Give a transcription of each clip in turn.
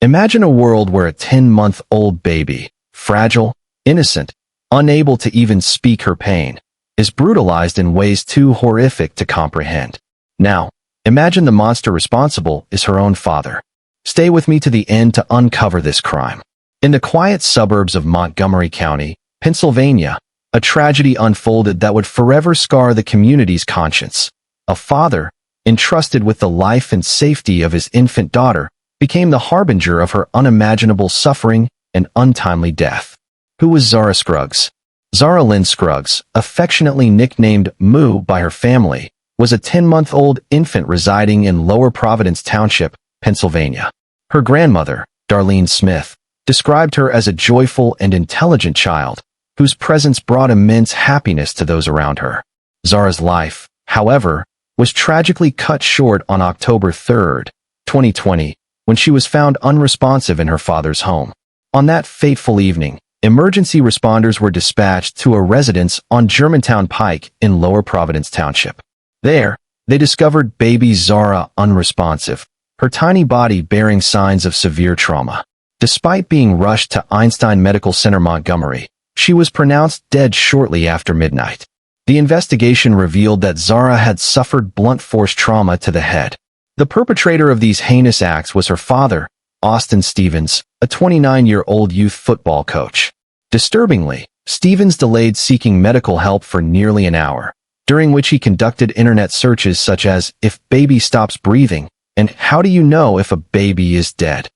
Imagine a world where a 10-month-old baby, fragile, innocent, unable to even speak her pain, is brutalized in ways too horrific to comprehend. Now, imagine the monster responsible is her own father. Stay with me to the end to uncover this crime. In the quiet suburbs of Montgomery County, Pennsylvania, a tragedy unfolded that would forever scar the community's conscience. A father, entrusted with the life and safety of his infant daughter, became the harbinger of her unimaginable suffering and untimely death. Who was Zara Scruggs? Zara Lynn Scruggs, affectionately nicknamed Moo by her family, was a 10-month-old infant residing in Lower Providence Township, Pennsylvania. Her grandmother, Darlene Smith, described her as a joyful and intelligent child, whose presence brought immense happiness to those around her. Zara's life, however, was tragically cut short on October 3, 2020, when she was found unresponsive in her father's home. On that fateful evening, emergency responders were dispatched to a residence on Germantown Pike in Lower Providence Township. There, they discovered baby Zara unresponsive, her tiny body bearing signs of severe trauma. Despite being rushed to Einstein Medical Center Montgomery, she was pronounced dead shortly after midnight. The investigation revealed that Zara had suffered blunt force trauma to the head. The perpetrator of these heinous acts was her father, Austin Stevens, a 29-year-old youth football coach. Disturbingly, Stevens delayed seeking medical help for nearly an hour, during which he conducted internet searches such as "if baby stops breathing" and "how do you know if a baby is dead?"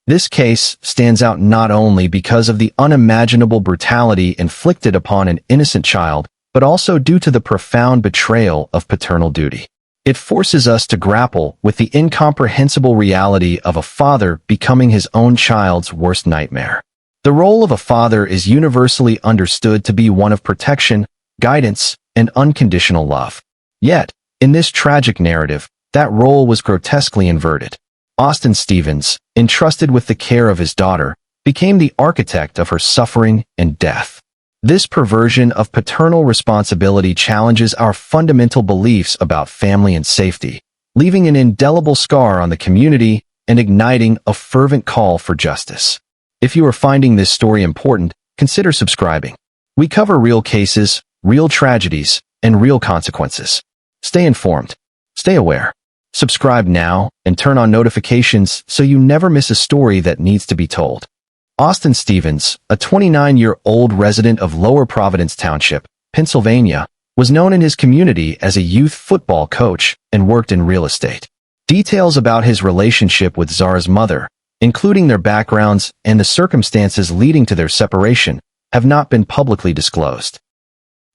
This case stands out not only because of the unimaginable brutality inflicted upon an innocent child, but also due to the profound betrayal of paternal duty. It forces us to grapple with the incomprehensible reality of a father becoming his own child's worst nightmare. The role of a father is universally understood to be one of protection, guidance, and unconditional love. Yet, in this tragic narrative, that role was grotesquely inverted. Austin Stevens, entrusted with the care of his daughter, became the architect of her suffering and death. This perversion of paternal responsibility challenges our fundamental beliefs about family and safety, leaving an indelible scar on the community and igniting a fervent call for justice. If you are finding this story important, consider subscribing. We cover real cases, real tragedies, and real consequences. Stay informed. Stay aware. Subscribe now and turn on notifications so you never miss a story that needs to be told. Austin Stevens, a 29-year-old resident of Lower Providence Township, Pennsylvania, was known in his community as a youth football coach and worked in real estate. Details about his relationship with Zara's mother, including their backgrounds and the circumstances leading to their separation, have not been publicly disclosed.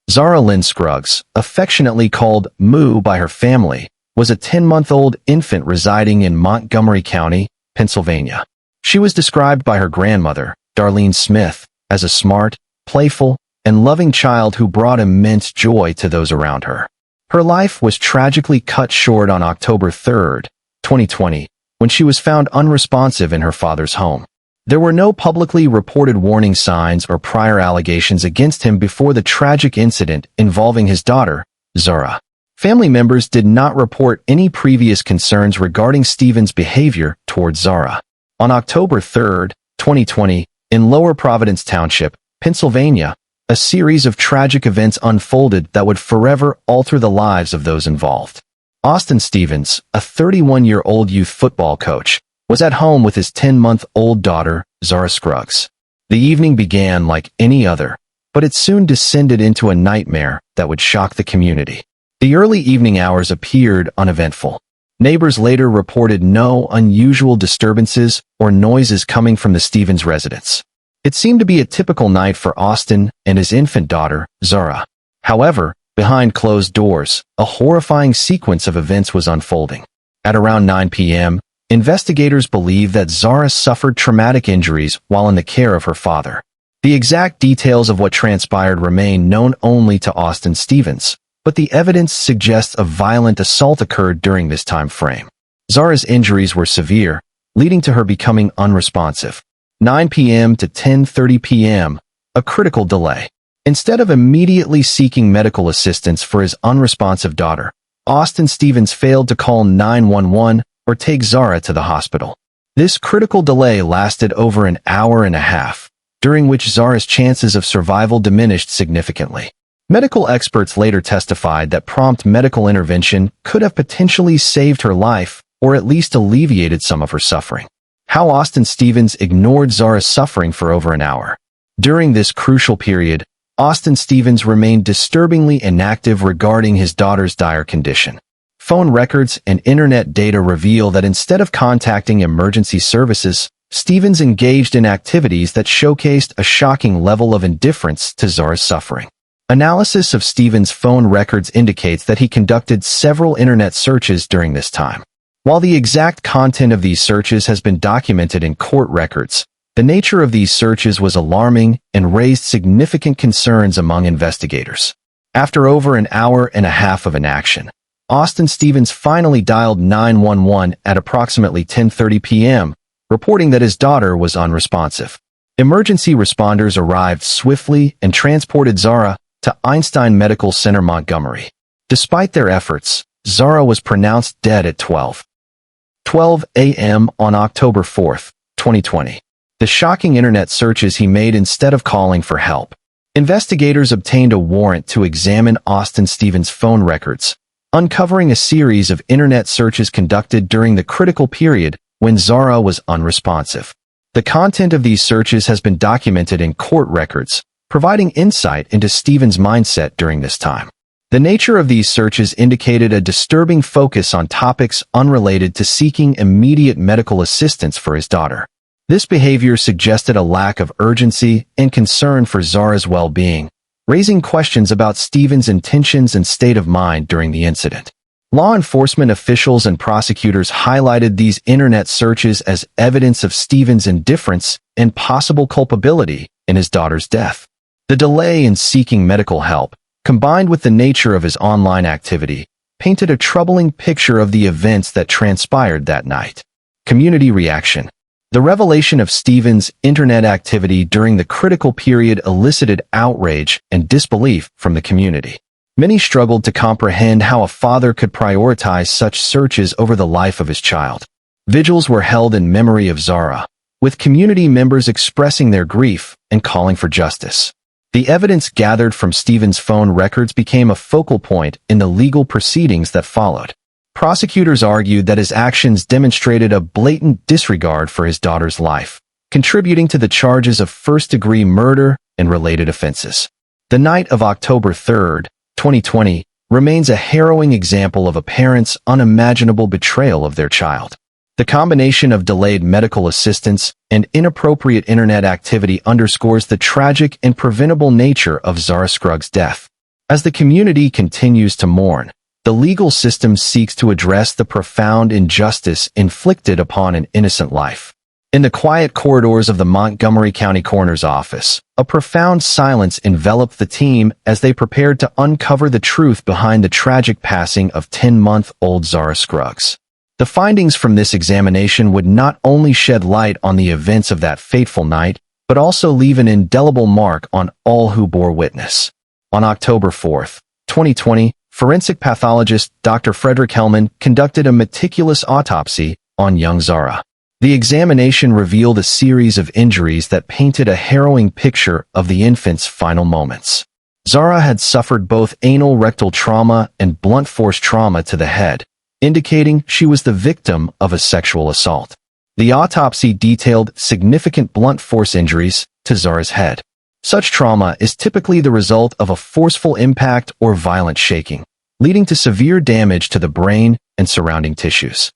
Zara Lynn Scruggs, affectionately called Moo by her family, was a 10-month-old infant residing in Montgomery County, Pennsylvania. She was described by her grandmother, Darlene Smith, as a smart, playful, and loving child who brought immense joy to those around her. Her life was tragically cut short on October 3, 2020, when she was found unresponsive in her father's home. There were no publicly reported warning signs or prior allegations against him before the tragic incident involving his daughter, Zara. Family members did not report any previous concerns regarding Stevens' behavior towards Zara. On October 3, 2020, in Lower Providence Township, Pennsylvania, a series of tragic events unfolded that would forever alter the lives of those involved. Austin Stevens, a 31-year-old youth football coach, was at home with his 10-month-old daughter, Zara Scruggs. The evening began like any other, but it soon descended into a nightmare that would shock the community. The early evening hours appeared uneventful. Neighbors later reported no unusual disturbances or noises coming from the Stevens residence. It seemed to be a typical night for Austin and his infant daughter, Zara. However, behind closed doors, a horrifying sequence of events was unfolding. At around 9 p.m., investigators believe that Zara suffered traumatic injuries while in the care of her father. The exact details of what transpired remain known only to Austin Stevens, but the evidence suggests a violent assault occurred during this time frame. Zara's injuries were severe, leading to her becoming unresponsive. 9 p.m. to 10:30 p.m., a critical delay. Instead of immediately seeking medical assistance for his unresponsive daughter, Austin Stevens failed to call 911 or take Zara to the hospital. This critical delay lasted over an hour and a half, during which Zara's chances of survival diminished significantly. Medical experts later testified that prompt medical intervention could have potentially saved her life or at least alleviated some of her suffering. How Austin Stevens ignored Zara's suffering for over an hour. During this crucial period, Austin Stevens remained disturbingly inactive regarding his daughter's dire condition. Phone records and internet data reveal that instead of contacting emergency services, Stevens engaged in activities that showcased a shocking level of indifference to Zara's suffering. Analysis of Stevens' phone records indicates that he conducted several internet searches during this time. While the exact content of these searches has been documented in court records, the nature of these searches was alarming and raised significant concerns among investigators. After over an hour and a half of inaction, Austin Stevens finally dialed 911 at approximately 10:30 p.m., reporting that his daughter was unresponsive. Emergency responders arrived swiftly and transported Zara to Einstein Medical Center, Montgomery. Despite their efforts, Zara was pronounced dead at 12:12 a.m. on October 4, 2020. The shocking internet searches he made instead of calling for help. Investigators obtained a warrant to examine Austin Stevens' phone records, uncovering a series of internet searches conducted during the critical period when Zara was unresponsive. The content of these searches has been documented in court records, providing insight into Stevens' mindset during this time. The nature of these searches indicated a disturbing focus on topics unrelated to seeking immediate medical assistance for his daughter. This behavior suggested a lack of urgency and concern for Zara's well-being, raising questions about Stevens' intentions and state of mind during the incident. Law enforcement officials and prosecutors highlighted these internet searches as evidence of Stevens' indifference and possible culpability in his daughter's death. The delay in seeking medical help, combined with the nature of his online activity, painted a troubling picture of the events that transpired that night. Community reaction. The revelation of Stevens' internet activity during the critical period elicited outrage and disbelief from the community. Many struggled to comprehend how a father could prioritize such searches over the life of his child. Vigils were held in memory of Zara, with community members expressing their grief and calling for justice. The evidence gathered from Stevens' phone records became a focal point in the legal proceedings that followed. Prosecutors argued that his actions demonstrated a blatant disregard for his daughter's life, contributing to the charges of first-degree murder and related offenses. The night of October 3, 2020, remains a harrowing example of a parent's unimaginable betrayal of their child. The combination of delayed medical assistance and inappropriate internet activity underscores the tragic and preventable nature of Zara Scruggs' death. As the community continues to mourn, the legal system seeks to address the profound injustice inflicted upon an innocent life. In the quiet corridors of the Montgomery County Coroner's Office, a profound silence enveloped the team as they prepared to uncover the truth behind the tragic passing of 10-month-old Zara Scruggs. The findings from this examination would not only shed light on the events of that fateful night, but also leave an indelible mark on all who bore witness. On October 4, 2020, forensic pathologist Dr. Frederick Hellman conducted a meticulous autopsy on young Zara. The examination revealed a series of injuries that painted a harrowing picture of the infant's final moments. Zara had suffered both anal rectal trauma and blunt force trauma to the head, indicating she was the victim of a sexual assault. The autopsy detailed significant blunt force injuries to Zara's head. Such trauma is typically the result of a forceful impact or violent shaking, leading to severe damage to the brain and surrounding tissues.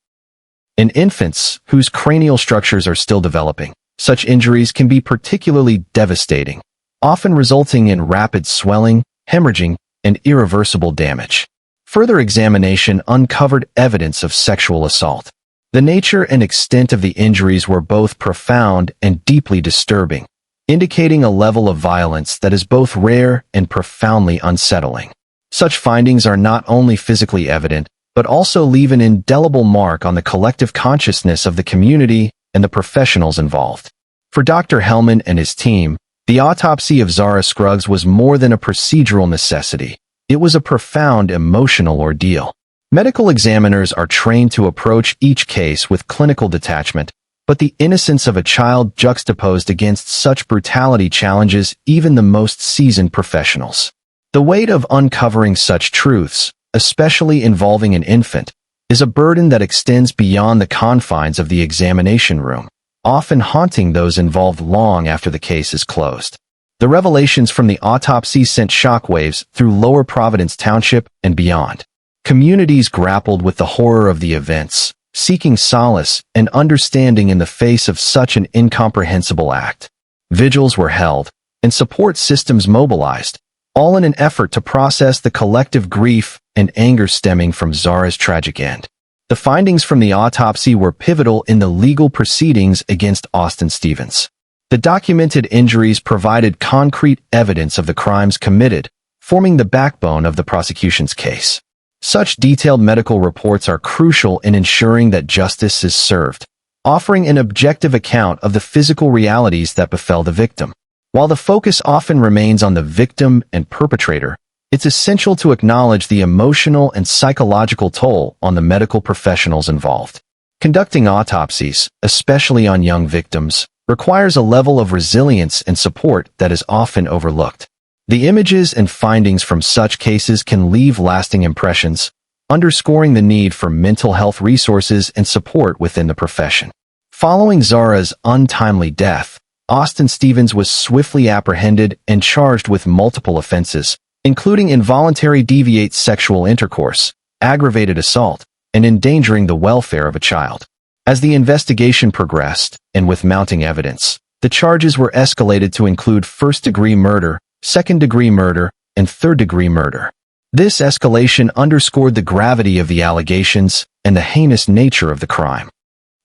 In infants, whose cranial structures are still developing, such injuries can be particularly devastating, often resulting in rapid swelling, hemorrhaging, and irreversible damage. Further examination uncovered evidence of sexual assault. The nature and extent of the injuries were both profound and deeply disturbing, indicating a level of violence that is both rare and profoundly unsettling. Such findings are not only physically evident, but also leave an indelible mark on the collective consciousness of the community and the professionals involved. For Dr. Hellman and his team, the autopsy of Zara Scruggs was more than a procedural necessity. It was a profound emotional ordeal. Medical examiners are trained to approach each case with clinical detachment, But the innocence of a child juxtaposed against such brutality challenges even the most seasoned professionals. The weight of uncovering such truths, especially involving an infant, is a burden that extends beyond the confines of the examination room, often haunting those involved long after the case is closed. The revelations from the autopsy sent shockwaves through Lower Providence Township and beyond. Communities grappled with the horror of the events, seeking solace and understanding in the face of such an incomprehensible act. Vigils were held, and support systems mobilized, all in an effort to process the collective grief and anger stemming from Zara's tragic end. The findings from the autopsy were pivotal in the legal proceedings against Austin Stevens. The documented injuries provided concrete evidence of the crimes committed, forming the backbone of the prosecution's case. Such detailed medical reports are crucial in ensuring that justice is served, offering an objective account of the physical realities that befell the victim. While the focus often remains on the victim and perpetrator, it's essential to acknowledge the emotional and psychological toll on the medical professionals involved. Conducting autopsies, especially on young victims, requires a level of resilience and support that is often overlooked. The images and findings from such cases can leave lasting impressions, underscoring the need for mental health resources and support within the profession. Following Zara's untimely death, Austin Stevens was swiftly apprehended and charged with multiple offenses, including involuntary deviant sexual intercourse, aggravated assault, and endangering the welfare of a child. As the investigation progressed, and with mounting evidence, the charges were escalated to include first-degree murder, second-degree murder, and third-degree murder. This escalation underscored the gravity of the allegations and the heinous nature of the crime.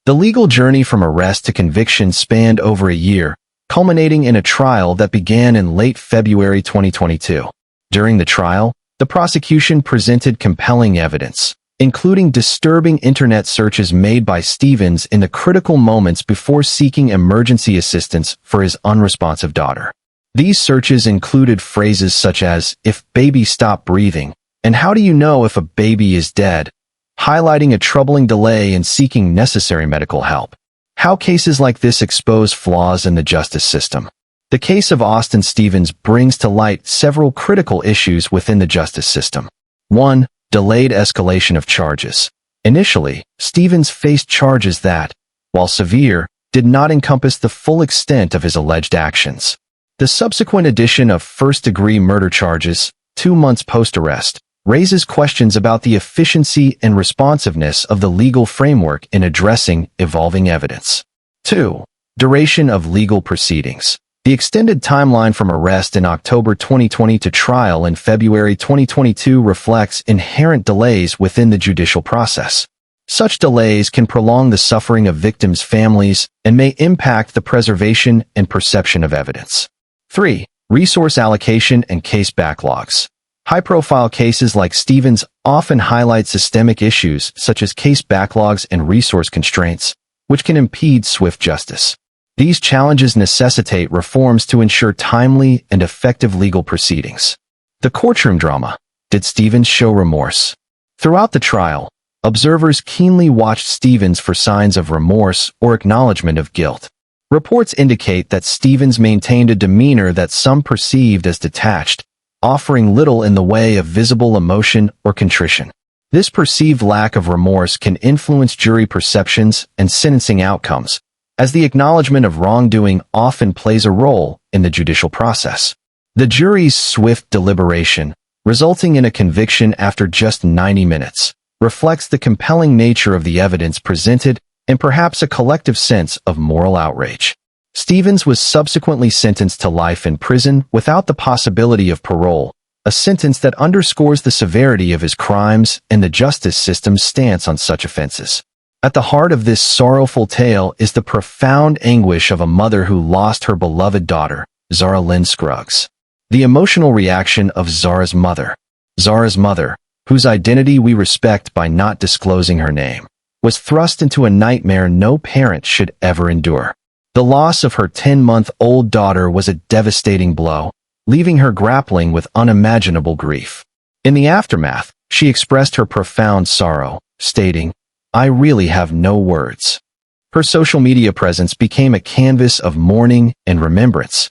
The legal journey from arrest to conviction spanned over a year, culminating in a trial that began in late February 2022. During the trial, the prosecution presented compelling evidence, including disturbing internet searches made by Stevens in the critical moments before seeking emergency assistance for his unresponsive daughter. These searches included phrases such as, "If baby stop breathing," and "How do you know if a baby is dead?" highlighting a troubling delay in seeking necessary medical help. How cases like this expose flaws in the justice system. The case of Austin Stevens brings to light several critical issues within the justice system. 1. Delayed escalation of charges. Initially, Stevens faced charges that, while severe, did not encompass the full extent of his alleged actions. The subsequent addition of first-degree murder charges, 2 months post-arrest, raises questions about the efficiency and responsiveness of the legal framework in addressing evolving evidence. 2. Duration of legal proceedings. The extended timeline from arrest in October 2020 to trial in February 2022 reflects inherent delays within the judicial process. Such delays can prolong the suffering of victims' families and may impact the preservation and perception of evidence. 3. Resource allocation and case backlogs. High-profile cases like Stevens often highlight systemic issues such as case backlogs and resource constraints, which can impede swift justice. These challenges necessitate reforms to ensure timely and effective legal proceedings. The courtroom drama. Did Stevens show remorse? Throughout the trial, observers keenly watched Stevens for signs of remorse or acknowledgement of guilt. Reports indicate that Stevens maintained a demeanor that some perceived as detached, offering little in the way of visible emotion or contrition. This perceived lack of remorse can influence jury perceptions and sentencing outcomes, as the acknowledgement of wrongdoing often plays a role in the judicial process. The jury's swift deliberation, resulting in a conviction after just 90 minutes, reflects the compelling nature of the evidence presented and perhaps a collective sense of moral outrage. Stevens was subsequently sentenced to life in prison without the possibility of parole, a sentence that underscores the severity of his crimes and the justice system's stance on such offenses. At the heart of this sorrowful tale is the profound anguish of a mother who lost her beloved daughter, Zara Scruggs. The emotional reaction of Zara's mother, whose identity we respect by not disclosing her name, was thrust into a nightmare no parent should ever endure. The loss of her 10-month-old daughter was a devastating blow, leaving her grappling with unimaginable grief. In the aftermath, she expressed her profound sorrow, stating, "I really have no words." Her social media presence became a canvas of mourning and remembrance.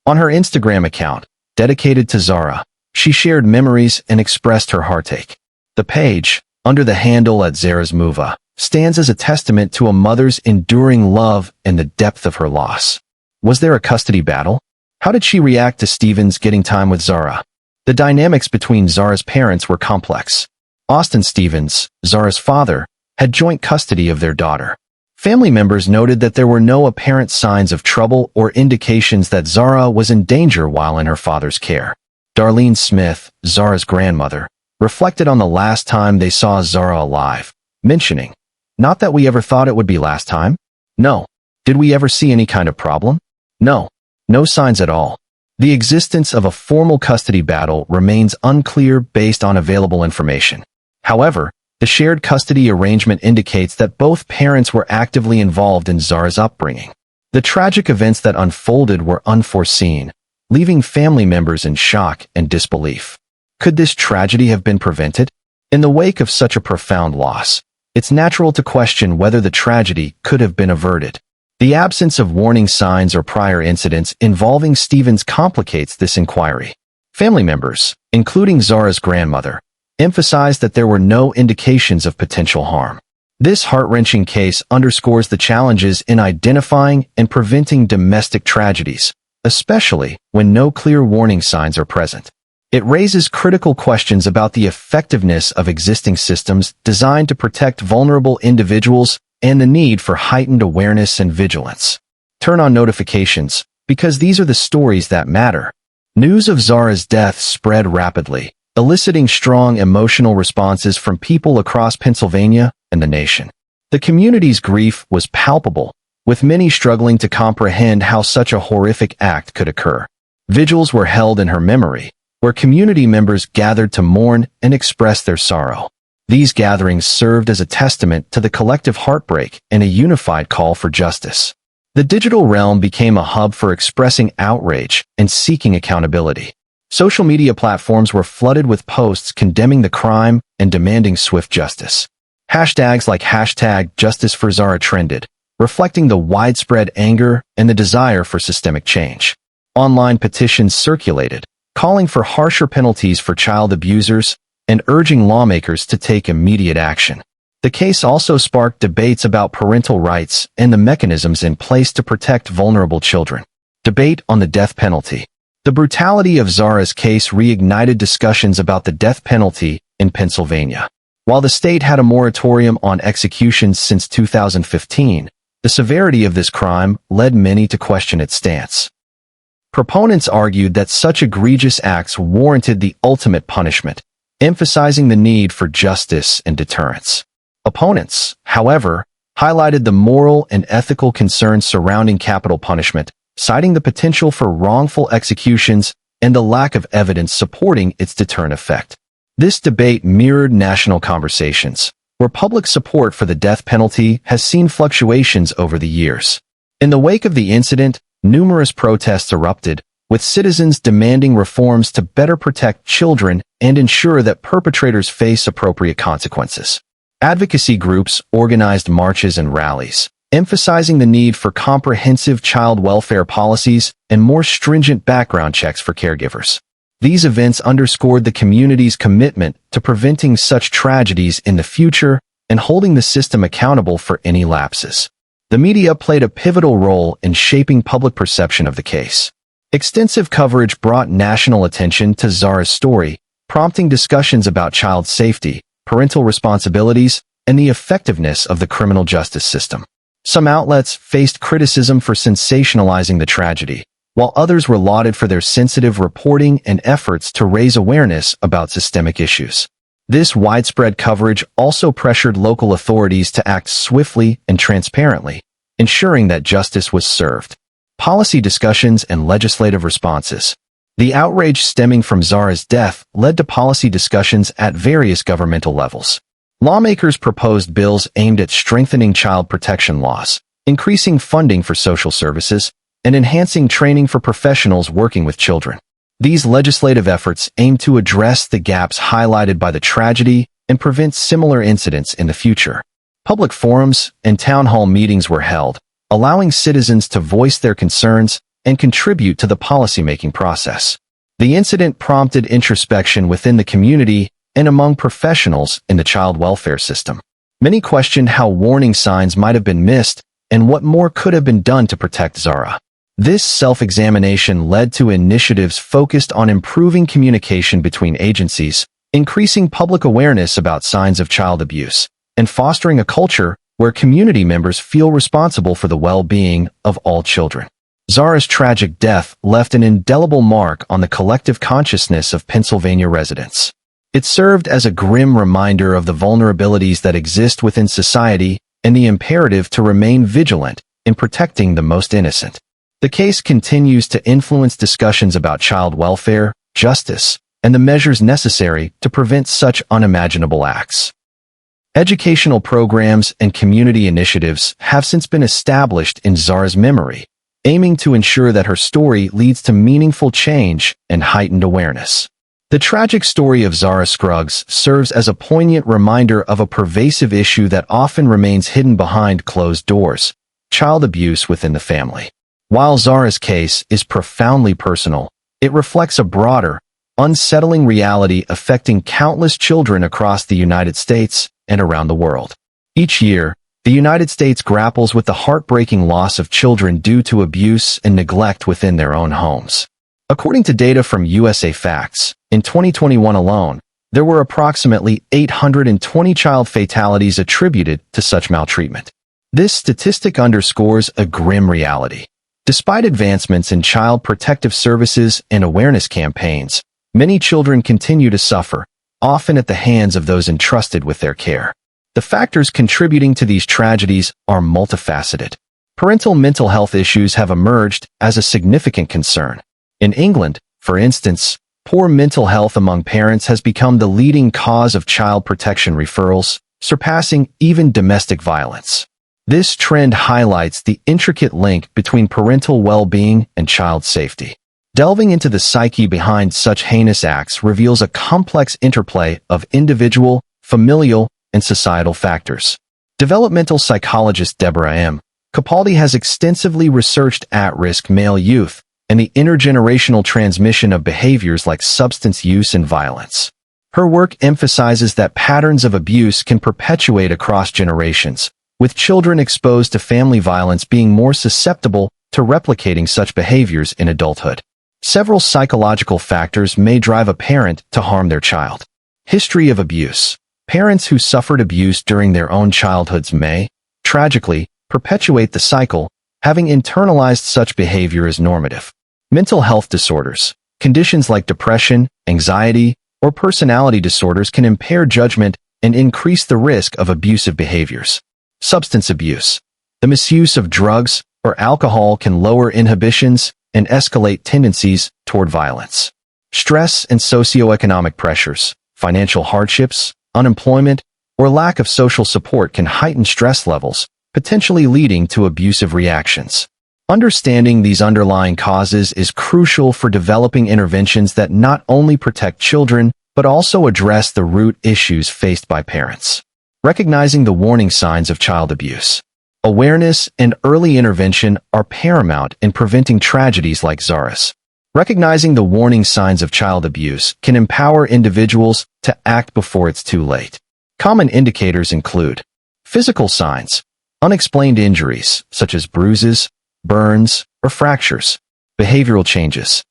On her Instagram account, dedicated to Zara, she shared memories and expressed her heartache. The page, under the handle @ZaraSmuva, stands as a testament to a mother's enduring love and the depth of her loss. Was there a custody battle? How did she react to Stevens getting time with Zara? The dynamics between Zara's parents were complex. Austin Stevens, Zara's father, had joint custody of their daughter. Family members noted that there were no apparent signs of trouble or indications that Zara was in danger while in her father's care. Darlene Smith, Zara's grandmother, reflected on the last time they saw Zara alive, mentioning, "Not that we ever thought it would be last time. No. Did we ever see any kind of problem? No. No signs at all." The existence of a formal custody battle remains unclear based on available information. However, the shared custody arrangement indicates that both parents were actively involved in Zara's upbringing. The tragic events that unfolded were unforeseen, leaving family members in shock and disbelief. Could this tragedy have been prevented? In the wake of such a profound loss, it's natural to question whether the tragedy could have been averted. The absence of warning signs or prior incidents involving Stevens complicates this inquiry. Family members, including Zara's grandmother, emphasized that there were no indications of potential harm. This heart-wrenching case underscores the challenges in identifying and preventing domestic tragedies, especially when no clear warning signs are present. It raises critical questions about the effectiveness of existing systems designed to protect vulnerable individuals and the need for heightened awareness and vigilance. Turn on notifications, because these are the stories that matter. News of Zara's death spread rapidly, eliciting strong emotional responses from people across Pennsylvania and the nation. The community's grief was palpable, with many struggling to comprehend how such a horrific act could occur. Vigils were held in her memory, where community members gathered to mourn and express their sorrow. These gatherings served as a testament to the collective heartbreak and a unified call for justice. The digital realm became a hub for expressing outrage and seeking accountability. Social media platforms were flooded with posts condemning the crime and demanding swift justice. Hashtags like #JusticeForZara trended, reflecting the widespread anger and the desire for systemic change. Online petitions circulated, calling for harsher penalties for child abusers and urging lawmakers to take immediate action. The case also sparked debates about parental rights and the mechanisms in place to protect vulnerable children. Debate on the death penalty. The brutality of Zara's case reignited discussions about the death penalty in Pennsylvania. While the state had a moratorium on executions since 2015, the severity of this crime led many to question its stance. Proponents argued that such egregious acts warranted the ultimate punishment, emphasizing the need for justice and deterrence. Opponents, however, highlighted the moral and ethical concerns surrounding capital punishment, citing the potential for wrongful executions and the lack of evidence supporting its deterrent effect. This debate mirrored national conversations, where public support for the death penalty has seen fluctuations over the years. In the wake of the incident, numerous protests erupted, with citizens demanding reforms to better protect children and ensure that perpetrators face appropriate consequences. Advocacy groups organized marches and rallies, emphasizing the need for comprehensive child welfare policies and more stringent background checks for caregivers. These events underscored the community's commitment to preventing such tragedies in the future and holding the system accountable for any lapses. The media played a pivotal role in shaping public perception of the case. Extensive coverage brought national attention to Zara's story, prompting discussions about child safety, parental responsibilities, and the effectiveness of the criminal justice system. Some outlets faced criticism for sensationalizing the tragedy, while others were lauded for their sensitive reporting and efforts to raise awareness about systemic issues. This widespread coverage also pressured local authorities to act swiftly and transparently, ensuring that justice was served. Policy discussions and legislative responses. The outrage stemming from Zara's death led to policy discussions at various governmental levels. Lawmakers proposed bills aimed at strengthening child protection laws, increasing funding for social services, and enhancing training for professionals working with children. These legislative efforts aim to address the gaps highlighted by the tragedy and prevent similar incidents in the future. Public forums and town hall meetings were held, allowing citizens to voice their concerns and contribute to the policymaking process. The incident prompted introspection within the community and among professionals in the child welfare system. Many questioned how warning signs might have been missed and what more could have been done to protect Zara. This self-examination led to initiatives focused on improving communication between agencies, increasing public awareness about signs of child abuse, and fostering a culture where community members feel responsible for the well-being of all children. Zara's tragic death left an indelible mark on the collective consciousness of Pennsylvania residents. It served as a grim reminder of the vulnerabilities that exist within society and the imperative to remain vigilant in protecting the most innocent. The case continues to influence discussions about child welfare, justice, and the measures necessary to prevent such unimaginable acts. Educational programs and community initiatives have since been established in Zara's memory, aiming to ensure that her story leads to meaningful change and heightened awareness. The tragic story of Zara Scruggs serves as a poignant reminder of a pervasive issue that often remains hidden behind closed doors: child abuse within the family. While Zara's case is profoundly personal, it reflects a broader, unsettling reality affecting countless children across the United States and around the world. Each year, the United States grapples with the heartbreaking loss of children due to abuse and neglect within their own homes. According to data from USA Facts, in 2021 alone, there were approximately 820 child fatalities attributed to such maltreatment. This statistic underscores a grim reality. Despite advancements in child protective services and awareness campaigns, many children continue to suffer, often at the hands of those entrusted with their care. The factors contributing to these tragedies are multifaceted. Parental mental health issues have emerged as a significant concern. In England, for instance, poor mental health among parents has become the leading cause of child protection referrals, surpassing even domestic violence. This trend highlights the intricate link between parental well-being and child safety. Delving into the psyche behind such heinous acts reveals a complex interplay of individual, familial, and societal factors. Developmental psychologist Deborah M. Capaldi has extensively researched at-risk male youth and the intergenerational transmission of behaviors like substance use and violence. Her work emphasizes that patterns of abuse can perpetuate across generations, with children exposed to family violence being more susceptible to replicating such behaviors in adulthood. Several psychological factors may drive a parent to harm their child. History of abuse. Parents who suffered abuse during their own childhoods may, tragically, perpetuate the cycle, having internalized such behavior as normative. Mental health disorders. Conditions like depression, anxiety, or personality disorders can impair judgment and increase the risk of abusive behaviors. Substance abuse. The misuse of drugs or alcohol can lower inhibitions and escalate tendencies toward violence. Stress and socioeconomic pressures. Financial hardships, unemployment, or lack of social support can heighten stress levels, potentially leading to abusive reactions. Understanding these underlying causes is crucial for developing interventions that not only protect children, but also address the root issues faced by parents. Recognizing the warning signs of child abuse. Awareness and early intervention are paramount in preventing tragedies like Zara's. Recognizing the warning signs of child abuse can empower individuals to act before it's too late. Common indicators include physical signs, unexplained injuries such as bruises, burns, or fractures, behavioral changes,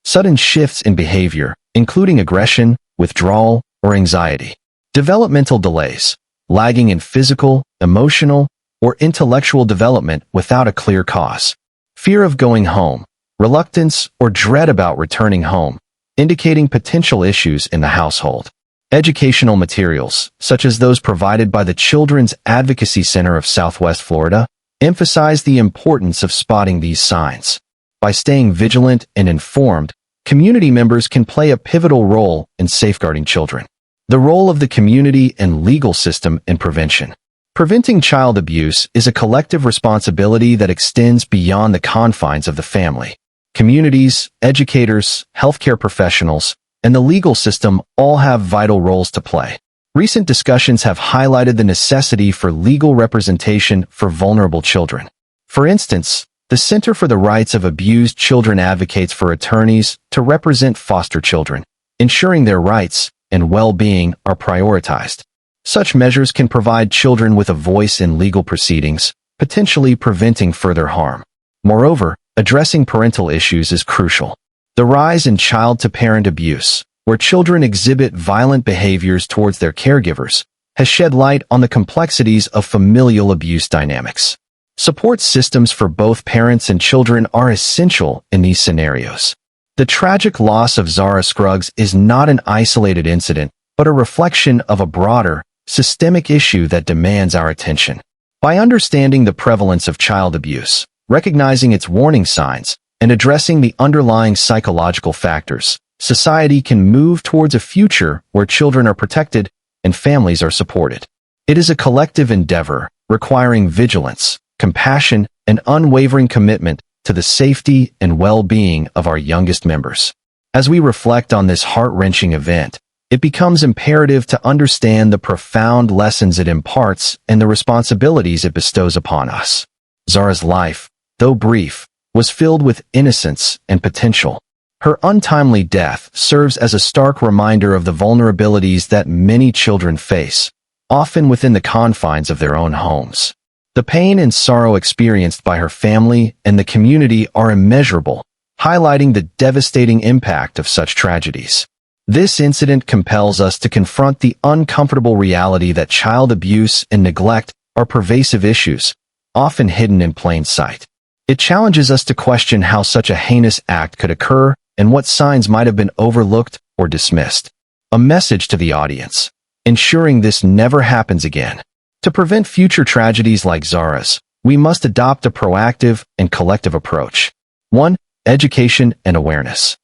sudden shifts in behavior, including aggression, withdrawal, or anxiety, developmental delays, lagging in physical, emotional, or intellectual development without a clear cause, fear of going home, reluctance or dread about returning home, indicating potential issues in the household. Educational materials, such as those provided by the Children's Advocacy Center of Southwest Florida, emphasize the importance of spotting these signs. By staying vigilant and informed, community members can play a pivotal role in safeguarding children. The role of the community and legal system in prevention. Preventing child abuse is a collective responsibility that extends beyond the confines of the family. Communities, educators, healthcare professionals, and the legal system all have vital roles to play. Recent discussions have highlighted the necessity for legal representation for vulnerable children. For instance, the Center for the Rights of Abused Children advocates for attorneys to represent foster children, ensuring their rights and well-being are prioritized. Such measures can provide children with a voice in legal proceedings, potentially preventing further harm. Moreover, addressing parental issues is crucial. The rise in child-to-parent abuse, where children exhibit violent behaviors towards their caregivers, has shed light on the complexities of familial abuse dynamics. Support systems for both parents and children are essential in these scenarios. The tragic loss of Zara Scruggs is not an isolated incident, but a reflection of a broader, systemic issue that demands our attention. By understanding the prevalence of child abuse, recognizing its warning signs, and addressing the underlying psychological factors, society can move towards a future where children are protected and families are supported. It is a collective endeavor requiring vigilance, compassion, and unwavering commitment to the safety and well-being of our youngest members. As we reflect on this heart-wrenching event, it becomes imperative to understand the profound lessons it imparts and the responsibilities it bestows upon us. Zara's life, though brief, was filled with innocence and potential. Her untimely death serves as a stark reminder of the vulnerabilities that many children face, often within the confines of their own homes. The pain and sorrow experienced by her family and the community are immeasurable, highlighting the devastating impact of such tragedies. This incident compels us to confront the uncomfortable reality that child abuse and neglect are pervasive issues, often hidden in plain sight. It challenges us to question how such a heinous act could occur and what signs might have been overlooked or dismissed. A message to the audience: ensuring this never happens again. To prevent future tragedies like Zara's, we must adopt a proactive and collective approach. 1. Education and awareness.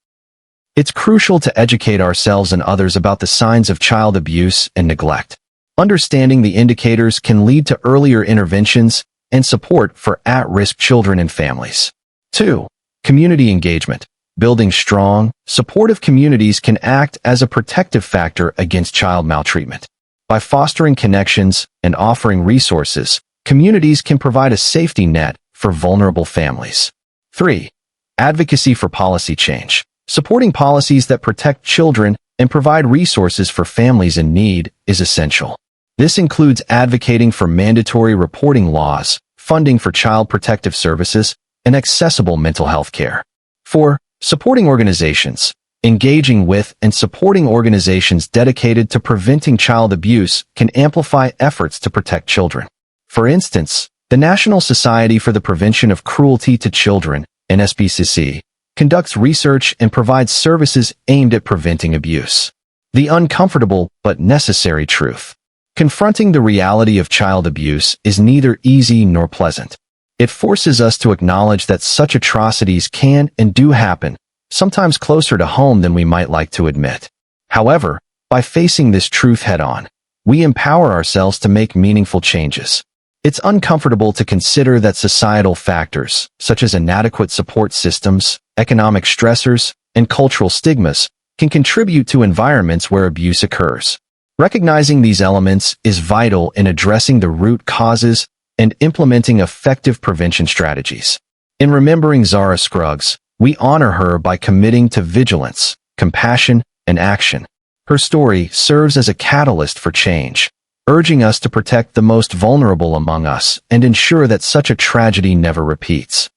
It's crucial to educate ourselves and others about the signs of child abuse and neglect. Understanding the indicators can lead to earlier interventions and support for at-risk children and families. 2. Community engagement. Building strong, supportive communities can act as a protective factor against child maltreatment. By fostering connections and offering resources, communities can provide a safety net for vulnerable families. 3. Advocacy for policy change. Supporting policies that protect children and provide resources for families in need is essential. This includes advocating for mandatory reporting laws, funding for child protective services, and accessible mental health care. 4. Supporting organizations. Engaging with and supporting organizations dedicated to preventing child abuse can amplify efforts to protect children. For instance, the National Society for the Prevention of Cruelty to Children, NSPCC, conducts research and provides services aimed at preventing abuse. The uncomfortable but necessary truth. Confronting the reality of child abuse is neither easy nor pleasant. It forces us to acknowledge that such atrocities can and do happen, sometimes closer to home than we might like to admit. However, by facing this truth head-on, we empower ourselves to make meaningful changes. It's uncomfortable to consider that societal factors, such as inadequate support systems, economic stressors, and cultural stigmas, can contribute to environments where abuse occurs. Recognizing these elements is vital in addressing the root causes and implementing effective prevention strategies. In remembering Zara Scruggs, we honor her by committing to vigilance, compassion, and action. Her story serves as a catalyst for change, urging us to protect the most vulnerable among us and ensure that such a tragedy never repeats.